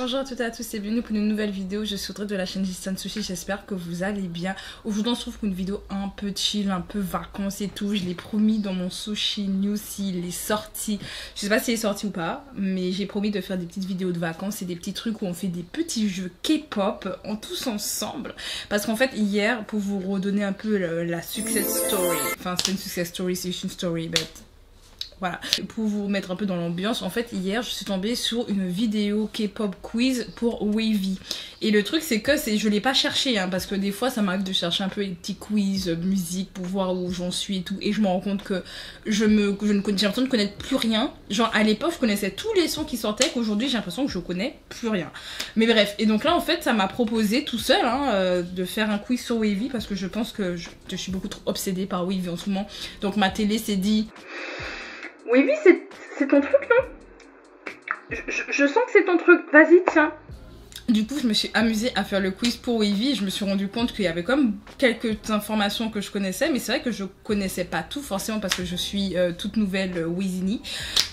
Bonjour à toutes et à tous et bienvenue pour une nouvelle vidéo. Je suis Audrey de la chaîne Gistan Sushi, j'espère que vous allez bien. Aujourd'hui on se retrouve pour une vidéo un peu chill, un peu vacances et tout. Je l'ai promis dans mon sushi news s'il est sorti. Je sais pas s'il est sorti ou pas, mais j'ai promis de faire des petites vidéos de vacances et des petits trucs où on fait des petits jeux K-pop en tous ensemble. Parce qu'en fait hier, pour vous redonner un peu la success story, enfin c'est une success story, c'est une story, but... Voilà, pour vous mettre un peu dans l'ambiance, en fait hier je suis tombée sur une vidéo K-pop quiz pour WayV. Et le truc c'est que je l'ai pas cherché hein, parce que des fois ça m'arrive de chercher un peu les petits quiz musique pour voir où j'en suis et tout. Et je me rends compte que j'ai l'impression de connaître plus rien. Genre à l'époque je connaissais tous les sons qui sortaient, qu'aujourd'hui j'ai l'impression que je connais plus rien. Mais bref, et donc là en fait ça m'a proposé tout seul hein, de faire un quiz sur WayV parce que je pense que je suis beaucoup trop obsédée par WayV en ce moment. Donc ma télé s'est dit... Oui, c'est ton truc, non? Je sens que c'est ton truc. Vas-y, tiens. Du coup, je me suis amusée à faire le quiz pour WayV et je me suis rendu compte qu'il y avait comme quelques informations que je connaissais, mais c'est vrai que je connaissais pas tout forcément parce que je suis toute nouvelle Wayzini.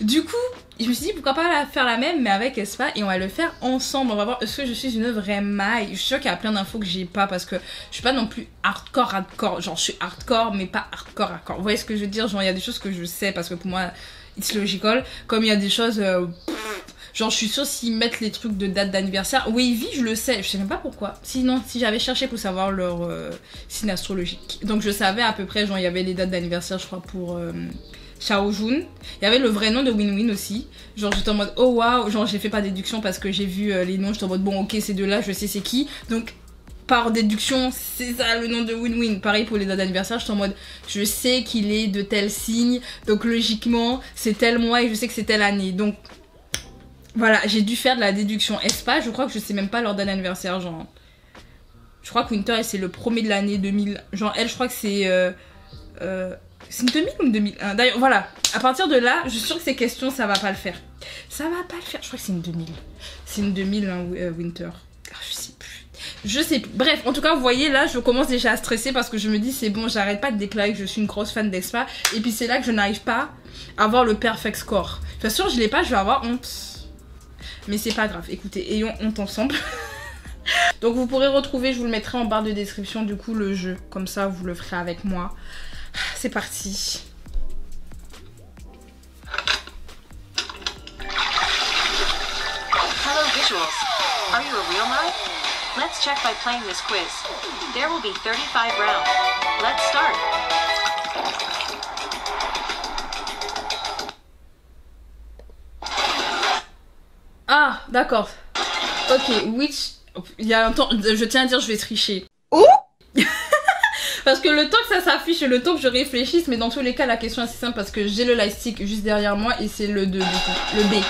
Du coup, je me suis dit pourquoi pas faire la même mais avec Espa et on va le faire ensemble. On va voir est-ce que je suis une vraie maille. Je suis sûre qu'il y a plein d'infos que j'ai pas parce que je suis pas non plus hardcore. Genre je suis hardcore mais pas hardcore. Vous voyez ce que je veux dire? Genre il y a des choses que je sais parce que pour moi it's logical. Comme il y a des choses... genre je suis sûre s'ils mettent les trucs de date d'anniversaire. WayV je le sais, je sais même pas pourquoi. Sinon si j'avais cherché pour savoir leur signe astrologique. Donc je savais à peu près, genre il y avait les dates d'anniversaire je crois pour Xiaojun. Il y avait le vrai nom de WinWin aussi. Genre j'étais en mode oh waouh, genre j'ai fait pas déduction parce que j'ai vu les noms, j'étais en mode bon ok ces deux là je sais c'est qui. Donc par déduction c'est ça le nom de WinWin. Pareil pour les dates d'anniversaire, j'étais en mode je sais qu'il est de tel signe. Donc logiquement c'est tel mois et je sais que c'est telle année. Donc voilà, j'ai dû faire de la déduction. Espa, je crois que je sais même pas leur date d'anniversaire, genre. Je crois que Winter, c'est le premier de l'année 2000. Genre, elle, je crois que c'est... c'est une 2000 ou une 2001? D'ailleurs, voilà. À partir de là, je suis sûre que ces questions, ça va pas le faire. Ça va pas le faire. Je crois que c'est une 2000. C'est une 2000, hein, Winter. Ah, je sais plus. Je sais plus. Bref, en tout cas, vous voyez, là, je commence déjà à stresser parce que je me dis, c'est bon, j'arrête pas de déclarer que je suis une grosse fan d'Espa. Et puis, c'est là que je n'arrive pas à avoir le perfect score. De toute façon, je l'ai pas, je vais avoir honte. Mais c'est pas grave, écoutez, ayons honte ensemble. Donc vous pourrez retrouver, je vous le mettrai en barre de description du coup le jeu. Comme ça vous le ferez avec moi. C'est parti. Hello visuals. Are you a real mod? Let's check by playing this quiz. There will be 35 rounds. Let's start. Ah, d'accord. Ok, which... Il y a un temps... Je tiens à dire, je vais tricher. Oh. Parce que le temps que ça s'affiche et le temps que je réfléchisse, mais dans tous les cas, la question est assez simple parce que j'ai le lightstick juste derrière moi et c'est le 2 du coup. Le B.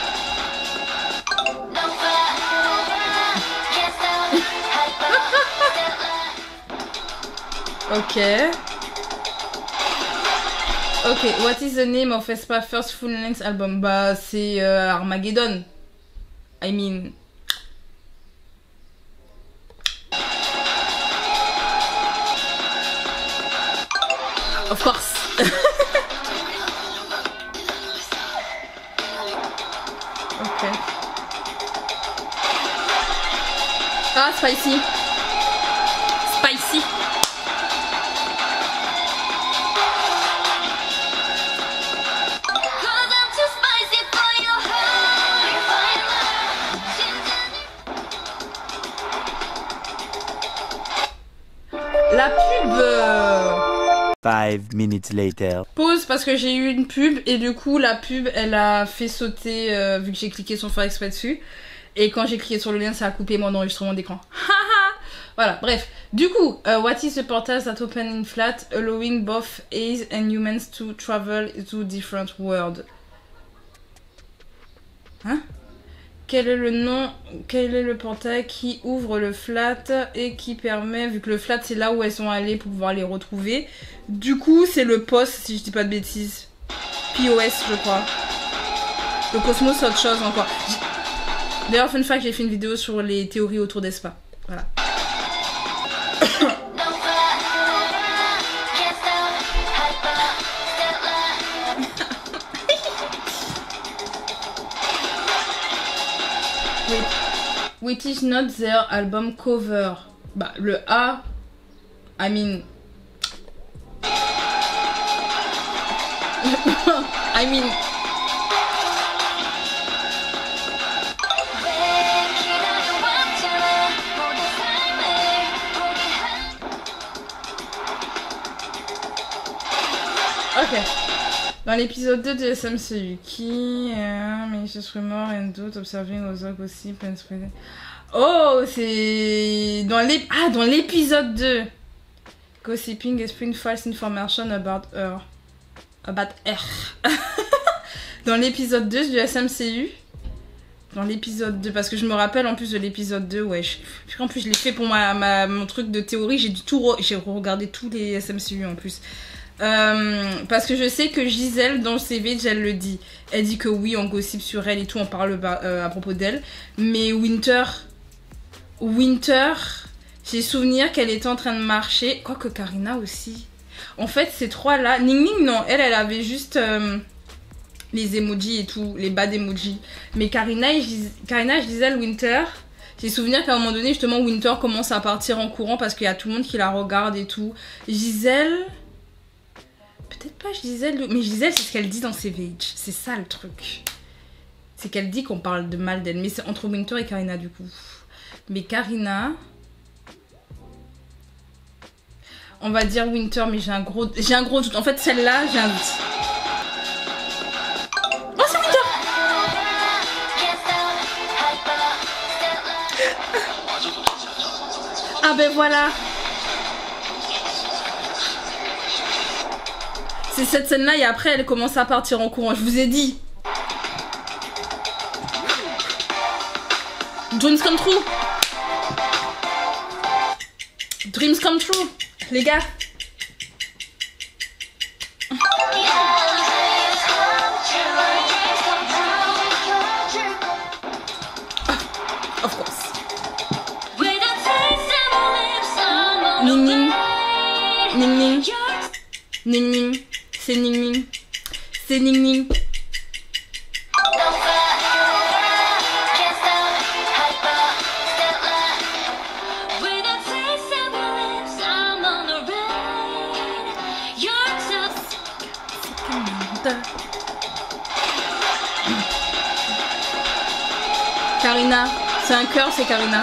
Ok. Ok, what is the name of Espa first full-length album? Bah, c'est Armageddon. I mean... Of course. Ok. Ah, spicy. Spicy. La pub 5 minutes later. Pause parce que j'ai eu une pub et du coup la pub elle a fait sauter vu que j'ai cliqué sans faire exprès dessus. Et quand j'ai cliqué sur le lien ça a coupé mon enregistrement d'écran. Voilà, bref. Du coup, what is the portal that open in flat allowing both A's and humans to travel to different worlds? Hein? Quel est le portail qui ouvre le flat et qui permet, vu que le flat c'est là où elles sont allées pour pouvoir les retrouver. Du coup c'est le POS si je dis pas de bêtises. POS je crois. Le Cosmos c'est autre chose encore. D'ailleurs fun fact, j'ai fait une vidéo sur les théories autour d'Espa. Voilà. Oui. Which is not their album cover. Bah, le A, I mean... I mean... Ok. Dans l'épisode 2 de SMCU, qui mais je suis mort and d'autres observing other gossip and spreading. Oh, c'est dans l'épisode 2. Gossiping and spreading false information about her. About her. Dans l'épisode 2 du SMCU. Dans l'épisode 2, parce que je me rappelle en plus de l'épisode 2, ouais. En plus, je l'ai fait pour mon truc de théorie. J'ai regardé tous les SMCU en plus. Parce que je sais que Gisèle dans le CV, elle le dit. Elle dit que oui, on gossip sur elle et tout, on parle à propos d'elle. Mais Winter, j'ai souvenir qu'elle était en train de marcher. Quoique Karina aussi. En fait, ces trois-là... Ning Ning, non, elle avait juste les emojis et tout, les bad emojis. Mais Karina, Gisèle, Winter... J'ai souvenir qu'à un moment donné, justement, Winter commence à partir en courant parce qu'il y a tout le monde qui la regarde et tout. Gisèle... Peut-être pas Gisèle, mais Gisèle, c'est ce qu'elle dit dans Savage. C'est ça le truc. C'est qu'elle dit qu'on parle de mal d'elle. Mais c'est entre Winter et Karina du coup. Mais Karina... On va dire Winter, mais j'ai un gros doute. En fait, celle-là, j'ai un doute. Oh, c'est Winter! Ah ben voilà! C'est cette scène-là et après, elle commence à partir en courant. Je vous ai dit. Dreams come true. Dreams come true. Les gars. Of course. Ning Ning. Ning Ning. Ning Ning. C'est Ning Ning. C'est Ning Ning. Karina, c'est un cœur, c'est Karina.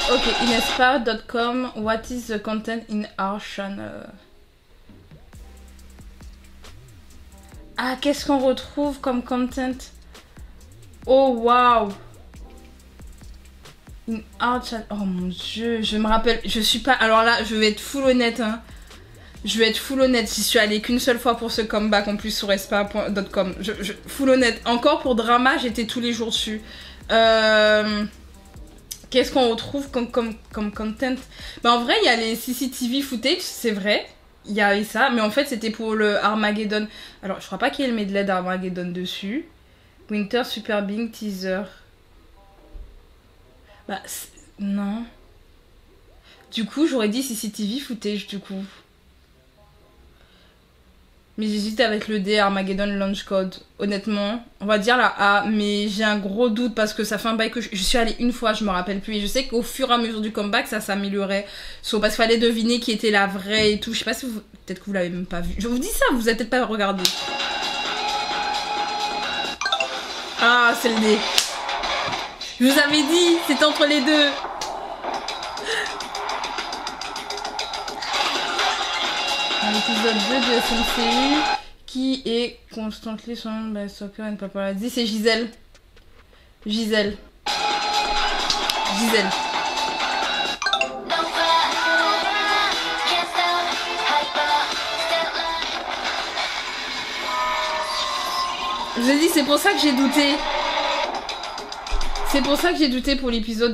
Ok, inespa.com, what is the content in our channel? Ah, qu'est-ce qu'on retrouve comme content? Oh, wow! In our channel. Oh mon dieu, je me rappelle, je suis pas... Alors là, je vais être full honnête, hein. Je vais être full honnête, j'y suis allée qu'une seule fois pour ce comeback, en plus sur espa.com. Full honnête, encore pour drama, j'étais tous les jours dessus. Qu'est-ce qu'on retrouve comme content? Bah en vrai, il y a les CCTV footage, c'est vrai. Il y avait ça, mais en fait, c'était pour le Armageddon. Alors, je crois pas qu'il y ait le medley d'Armageddon dessus. Winter Super Bing Teaser. Bah, non. Du coup, j'aurais dit CCTV footage, du coup. Mais j'hésite avec le D, Armageddon Launch Code. Honnêtement, on va dire la A, mais j'ai un gros doute parce que ça fait un bail que je suis allée une fois, je me rappelle plus. Et je sais qu'au fur et à mesure du comeback, ça s'améliorait. Sauf parce qu'il fallait deviner qui était la vraie et tout. Je sais pas si vous... Peut-être que vous l'avez même pas vu. Je vous dis ça, vous avez peut-être pas regardé. Ah, c'est le D. Je vous avais dit, c'est entre les deux. L'épisode 2 de SMCU qui est constantly surrounded by soccer and paparazzi, c'est Gisèle. Gisèle. Je vous ai dit, c'est pour ça que j'ai douté. C'est pour ça que j'ai douté pour l'histoire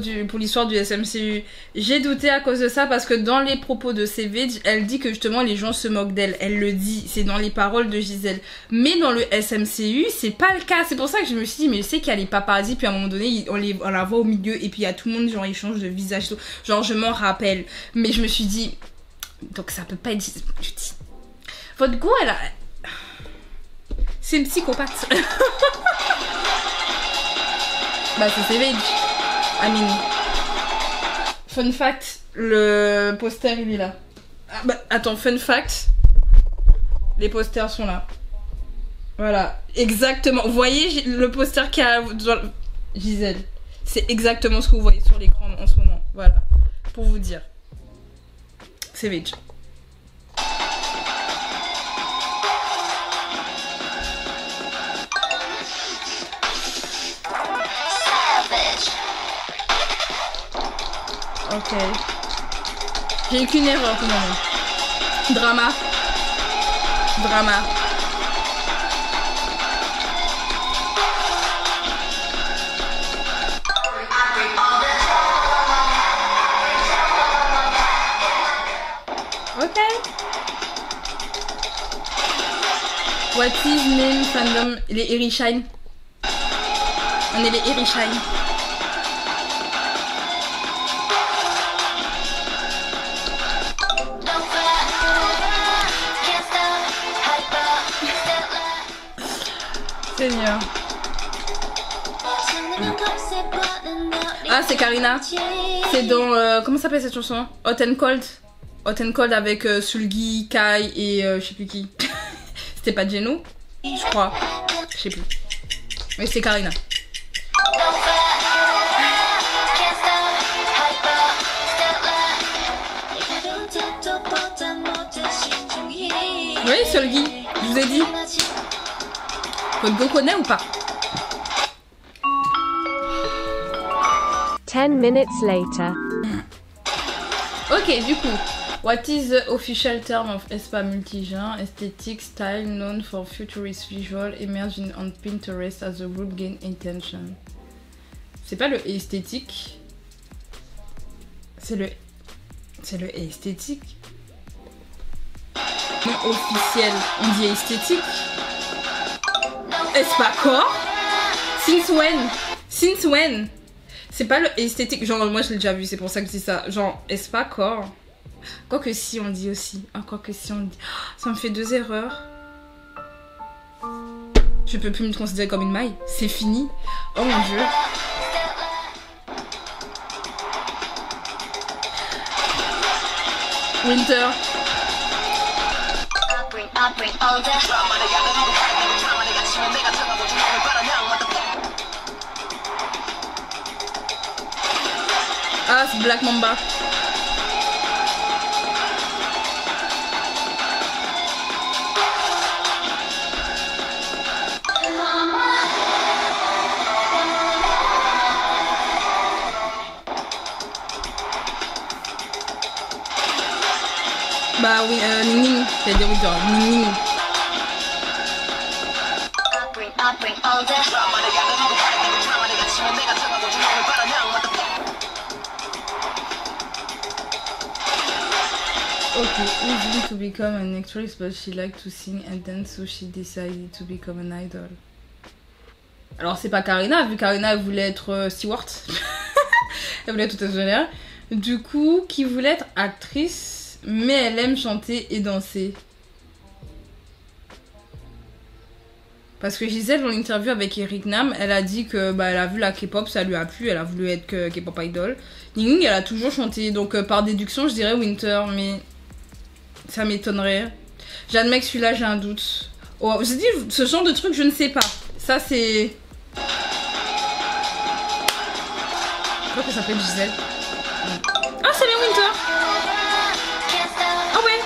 du SMCU. J'ai douté à cause de ça parce que dans les propos de Savage, elle dit que justement les gens se moquent d'elle. Elle le dit, c'est dans les paroles de Gisèle. Mais dans le SMCU, c'est pas le cas. C'est pour ça que je me suis dit, mais je sais qu'il y a les paparazzis, puis à un moment donné, on la voit au milieu, et puis il y a tout le monde, genre ils changent de visage, tout. Genre je m'en rappelle. Mais je me suis dit, Donc ça peut pas être... Je dis, votre go, elle a... C'est une psychopathe. Bah c'est Savage. I mean... Fun fact, le poster il est là. Ah, bah, attends, fun fact. Les posters sont là. Voilà, exactement. Vous voyez le poster qu'il y a dans Gisèle. C'est exactement ce que vous voyez sur l'écran en ce moment. Voilà, pour vous dire. Savage. Ok. J'ai eu qu'une erreur pour le moment. Drama. Drama. Ok. What is name fandom? Les Eri Shine. On est les Eri Shine. Seigneur. Ah, c'est Karina. C'est dans... comment s'appelle cette chanson? Hot and Cold. Hot and Cold avec Sulgi, Kai et je sais plus qui. C'était pas Geno? Je crois. Je sais plus. Mais c'est Karina. Oui, Sulgi. Je vous ai dit. Votre go connaît ou pas? 10 minutes later. Ok, du coup, what is the official term of aespa multigenre aesthetic style known for futurist visual emerging on Pinterest as the group gain attention? C'est pas le esthétique. C'est le esthétique. Non officiel, on dit esthétique. Aespa core? Since when? Since when? C'est pas le esthétique, genre moi je l'ai déjà vu, c'est pour ça que je dis ça. Genre aespa core. Quoique si on dit aussi. Ah, quoique si on dit. Oh, ça me fait 2 erreurs. Je peux plus me considérer comme une maille. C'est fini. Oh mon dieu. Winter. Ah, c'est Black Mamba. Bah oui, Ning Ning, c'est des routeurs. Ning Ning. Okay, she wanted to become an actress, but she liked to sing and dance, so she decided to become an idol. Alors c'est pas Karina, vu Karina elle voulait être steward. Elle voulait être tout ingénieur. Du coup, qui voulait être actrice, mais elle aime chanter et danser. Parce que Gisèle, dans l'interview avec Eric Nam, elle a dit que bah, elle a vu la K-pop, ça lui a plu, elle a voulu être K-pop idol. Ning Ning, elle a toujours chanté, donc par déduction, je dirais Winter, mais ça m'étonnerait. J'admets que celui-là, j'ai un doute. Oh, je dis, ce genre de truc, je ne sais pas. Ça, c'est... Pourquoi ça s'appelle Gisèle? Ah, c'est les Winter. Ah ouais.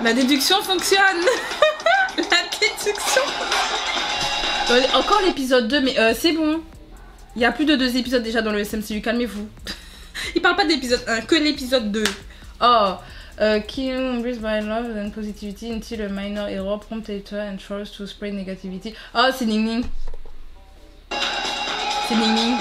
La déduction fonctionne. La déduction. Encore l'épisode 2, mais c'est bon. Il y a plus de 2 épisodes déjà dans le SMCU, calmez-vous. Il parle pas d'épisode 1, que l'épisode 2. Oh, Kim embraced by love and positivity until a minor error prompted her and chose to spread negativity. Oh, c'est Ning Ning. C'est Ning Ning.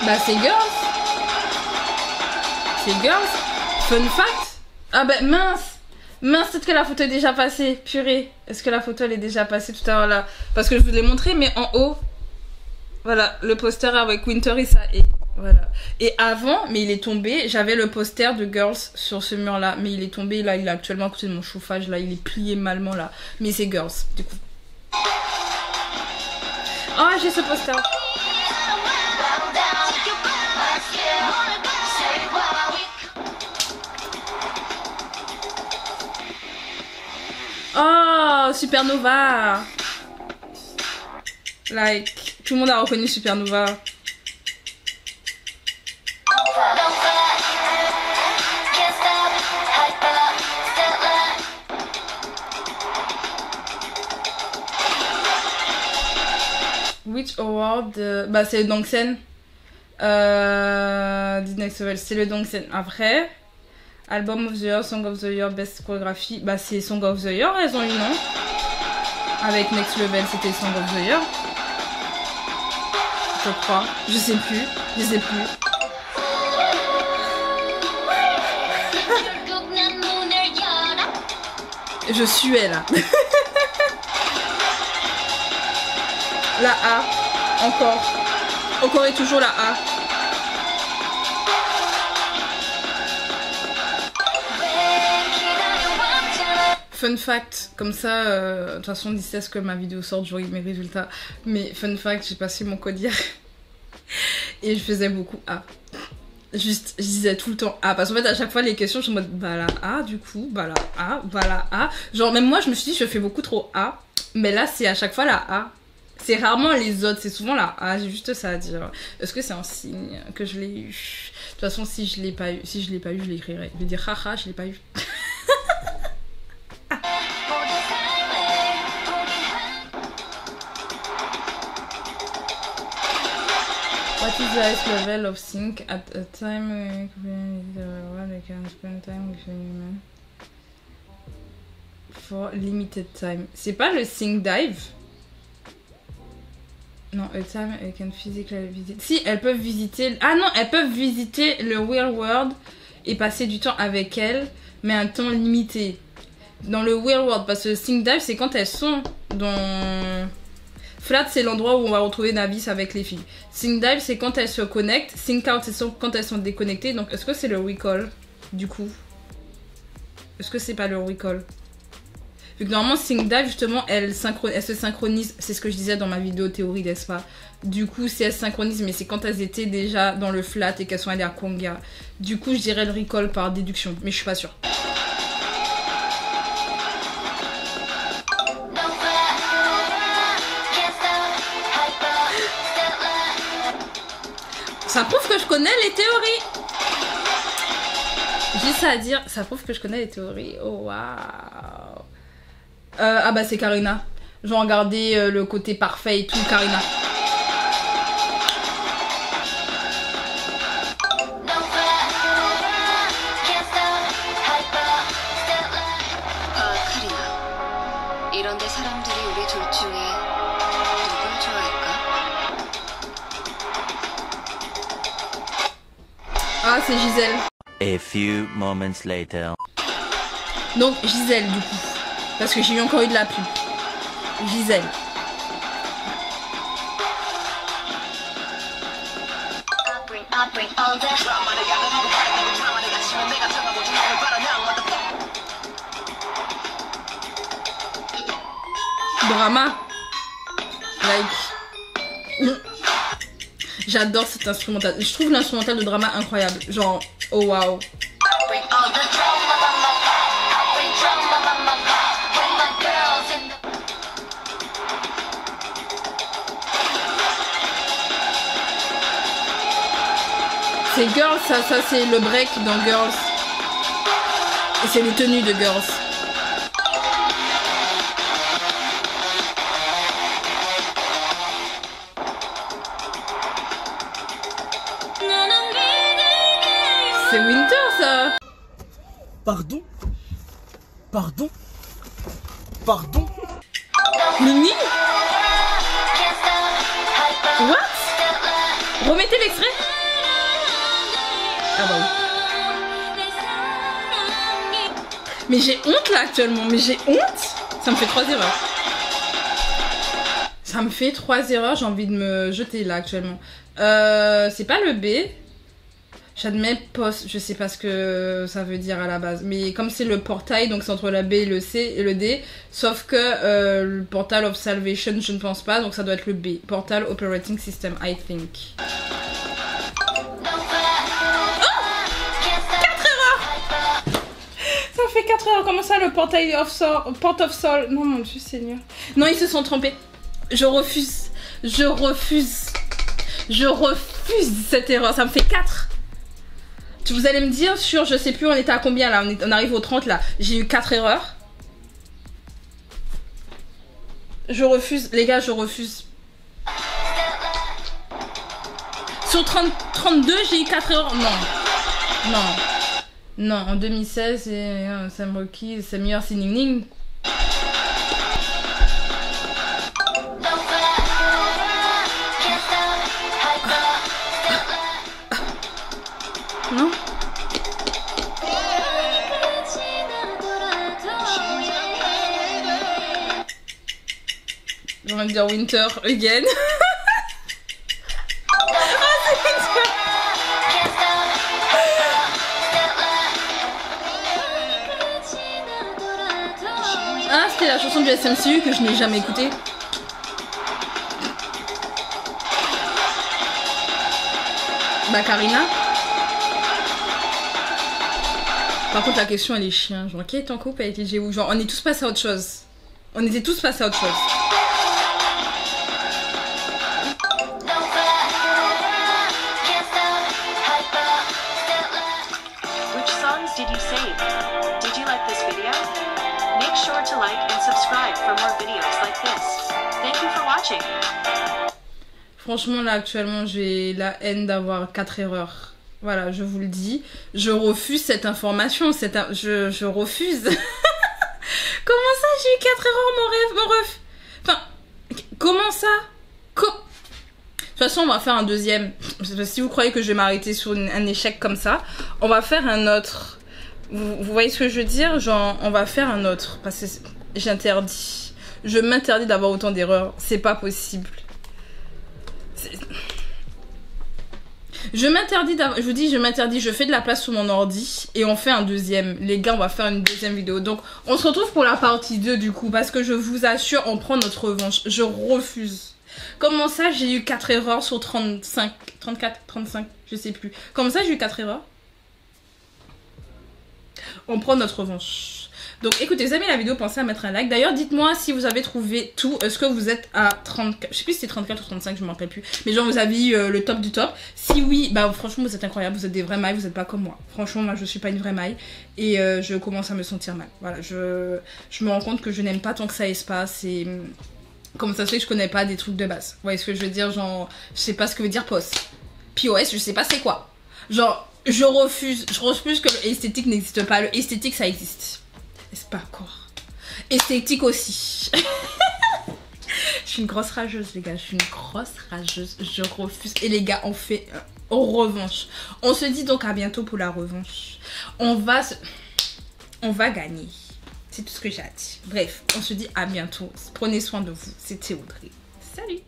Bah c'est Girls. c'est Girls. Fun fact. Ah bah mince. Mince, peut-être que la photo est déjà passée. Purée. Est-ce que la photo elle est déjà passée tout à l'heure là? Parce que je vous l'ai montré, mais en haut. Voilà, le poster avec Winter et ça. Et voilà. Et avant, mais il est tombé, j'avais le poster de Girls sur ce mur là. Mais il est tombé là, il est actuellement à côté de mon chauffage là. Il est plié malement là. Mais c'est Girls, du coup. Oh, j'ai ce poster. Oh, Supernova. Like, tout le monde a reconnu Supernova. Which award bah c'est le Dongsen. Disney Level, c'est le Dongsen. Après, Album of the Year, Song of the Year, Best Choreography. Bah c'est Song of the Year, elles ont eu non. Avec Next Level, c'était Song of the Year. Je crois. Je sais plus. Je sais plus. Je suais là. La A. Encore. Encore et toujours la A. Fun fact, comme ça, de toute façon d'ici à ce que ma vidéo sorte, j'aurai mes résultats. Mais fun fact, j'ai passé mon code hier et je faisais beaucoup A. Juste, je disais tout le temps A. Parce qu'en fait, à chaque fois, les questions, je suis en mode bah la A, du coup, bah la A, bah la A. Genre, même moi, je me suis dit, je fais beaucoup trop A. Mais là, c'est à chaque fois la A. C'est rarement les autres, c'est souvent la A. J'ai juste ça à dire. Est-ce que c'est un signe que je l'ai eu? De toute façon, si je l'ai pas eu, je l'écrirai. Je vais dire haha, je l'ai pas eu. What is the highest level of sync at a time when I can spend time with human for limited time? C'est pas le sync dive? Non, a time I can physically visit. Si, elles peuvent visiter. Ah non, elles peuvent visiter le real world et passer du temps avec elles, mais un temps limité. Dans le real world, parce que le sync dive, c'est quand elles sont dans. Flat, c'est l'endroit où on va retrouver Navis avec les filles. Sync dive, c'est quand elles se connectent. Sync out, c'est quand elles sont déconnectées. Donc, est-ce que c'est le recall, du coup? Est-ce que c'est pas le recall? Vu que normalement, sync dive, justement, elle se synchronise. C'est ce que je disais dans ma vidéo théorie, n'est-ce pas? Du coup, si elles se synchronisent, mais c'est quand elles étaient déjà dans le flat et qu'elles sont allées à Konga. Du coup, je dirais le recall par déduction, mais je suis pas sûre. Ça prouve que je connais les théories. J'ai ça à dire, ça prouve que je connais les théories. Oh waouh. Ah bah c'est Karina. Je vais regarder le côté parfait et tout, Karina. 카리나. 이런데 사람들이 우리 둘 중에 누굴 좋아할까? Ah, c'est Gisèle. A few moments later. Donc Gisèle du coup. Parce que j'ai eu encore eu de la pub. Gisèle. Drama. Like. J'adore cet instrumental. Je trouve l'instrumental de Drama incroyable. Genre, oh waouh. C'est Girls, ça c'est le break dans Girls. Et c'est les tenues de Girls. C'est Winter ça. Pardon? Pardon? Pardon? Mimi? What? Remettez l'extrait? Ah bah oui. Mais j'ai honte là actuellement, mais j'ai honte. Ça me fait 3 erreurs. Ça me fait 3 erreurs, j'ai envie de me jeter là actuellement. C'est pas le B. J'admets post, je sais pas ce que ça veut dire à la base. Mais comme c'est le portail, donc c'est entre la B et le C et le D. Sauf que le Portal of Salvation, je ne pense pas, donc ça doit être le B. Portal Operating System, I think. Ça fait 4 heures, comment ça le portail of Soul, Port of Soul? Non mon Dieu Seigneur. Non, ils se sont trompés. Je refuse. Je refuse. Je refuse cette erreur, ça me fait 4. Vous allez me dire sur, je sais plus on était à combien là, on arrive au 30 là. J'ai eu 4 erreurs. Je refuse, les gars, je refuse. Sur 32, j'ai eu 4 erreurs. Non. Non. Non, en 2016, Sam Rocky, c'est meilleur, c'est Ning Ning. Non? J'ai envie de dire Winter again. Ah, c'était la chanson du SMCU que je n'ai jamais écoutée. Karina. Par contre, la question elle est chiant. Genre, qui est en couple avec les Géou? Genre, on est tous passés à autre chose. On était tous passés à autre chose. Which songs did you save? Did you like this video? Make sure to like and subscribe for more videos like this. Thank you for watching. Franchement, là, actuellement, j'ai la haine d'avoir 4 erreurs. Voilà, je vous le dis. Je refuse cette information. Je refuse. Comment ça, j'ai eu 4 erreurs, mon ref? Enfin, comment ça? De toute façon, on va faire un deuxième. Si vous croyez que je vais m'arrêter sur un échec comme ça, on va faire un autre. Vous voyez ce que je veux dire? Genre, on va faire un autre. Parce que j'interdis. Je m'interdis d'avoir autant d'erreurs. C'est pas possible. Je m'interdis d'avoir... Je vous dis, je m'interdis. Je fais de la place sur mon ordi. Et on fait un deuxième. Les gars, on va faire une deuxième vidéo. Donc, on se retrouve pour la partie 2 du coup. Parce que je vous assure, on prend notre revanche. Je refuse. Comment ça, j'ai eu 4 erreurs sur 35, 34, 35, je sais plus. Comment ça, j'ai eu 4 erreurs? On prend notre revanche. Donc écoutez, vous avez aimé la vidéo, pensez à mettre un like. D'ailleurs, dites-moi si vous avez trouvé tout. Est-ce que vous êtes à 34, je sais plus si c'était 34 ou 35, je me rappelle plus. Mais genre, vous avez eu le top du top. Si oui, bah franchement, vous êtes incroyable. Vous êtes des vrais mailles, vous n'êtes pas comme moi. Franchement, moi, je suis pas une vraie maille. Et je commence à me sentir mal. Voilà, je me rends compte que je n'aime pas tant que ça espace. Et comment ça se fait que je connais pas des trucs de base? Vous voyez ce que je veux dire? Genre, je sais pas ce que veut dire POS. POS, je sais pas c'est quoi. Genre, je refuse que le esthétique n'existe pas. Le esthétique, ça existe. C'est pas encore. Esthétique aussi. Je suis une grosse rageuse, les gars. Je suis une grosse rageuse. Je refuse. Et les gars, on fait revanche. On se dit donc à bientôt pour la revanche. On va gagner. C'est tout ce que j'ai à dire. Bref, on se dit à bientôt. Prenez soin de vous. C'était Audrey. Salut.